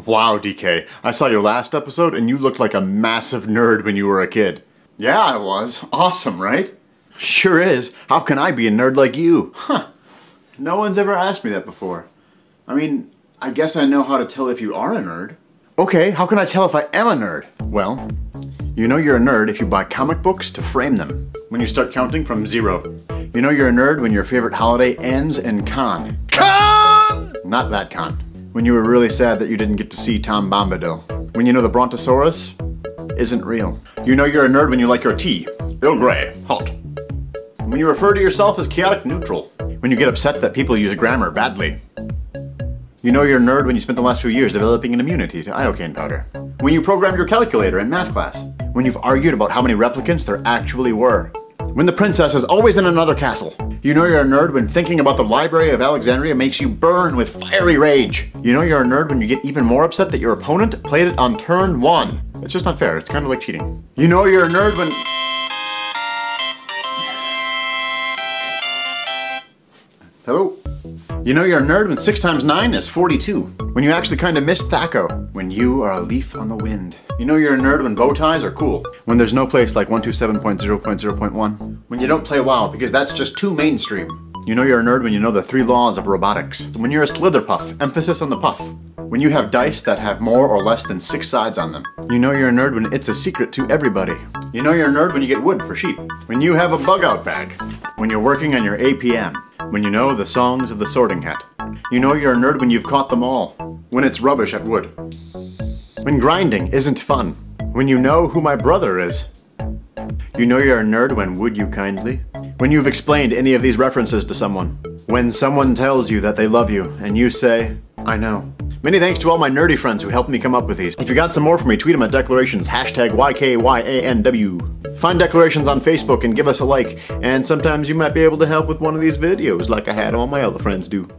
Wow, DK, I saw your last episode and you looked like a massive nerd when you were a kid. Yeah, I was. Awesome, right? Sure is. How can I be a nerd like you? Huh. No one's ever asked me that before. I mean, I guess I know how to tell if you are a nerd. Okay, how can I tell if I am a nerd? Well, you know you're a nerd if you buy comic books to frame them. When you start counting from 0. You know you're a nerd when your favorite holiday ends in con. Con! Not that con. When you were really sad that you didn't get to see Tom Bombadil. When you know the Brontosaurus isn't real. You know you're a nerd when you like your tea. Earl Grey, hot. When you refer to yourself as chaotic neutral. When you get upset that people use grammar badly. You know you're a nerd when you spent the last few years developing an immunity to iocane powder. When you programmed your calculator in math class. When you've argued about how many replicants there actually were. When the princess is always in another castle. You know you're a nerd when thinking about the Library of Alexandria makes you burn with fiery rage. You know you're a nerd when you get even more upset that your opponent played it on turn 1. It's just not fair, it's kind of like cheating. You know you're a nerd when... Hello? You know you're a nerd when 6 times 9 is 42. When you actually kind of miss Thaco. When you are a leaf on the wind. You know you're a nerd when bow ties are cool. When there's no place like 127.0.0.1. When you don't play WoW because that's just too mainstream. You know you're a nerd when you know the 3 laws of robotics. When you're a Slitherpuff, emphasis on the puff. When you have dice that have more or less than 6 sides on them. You know you're a nerd when it's a secret to everybody. You know you're a nerd when you get wood for sheep. When you have a bug out bag. When you're working on your APM. When you know the songs of the Sorting Hat. You know you're a nerd when you've caught them all. When it's rubbish at wood. When grinding isn't fun. When you know who my brother is. You know you're a nerd when would you kindly? When you've explained any of these references to someone. When someone tells you that they love you and you say, I know. Many thanks to all my nerdy friends who helped me come up with these. If you got some more for me, tweet them at DKlarations, hashtag YKYANW. Find DKlarations on Facebook and give us a like, and sometimes you might be able to help with one of these videos like I had all my other friends do.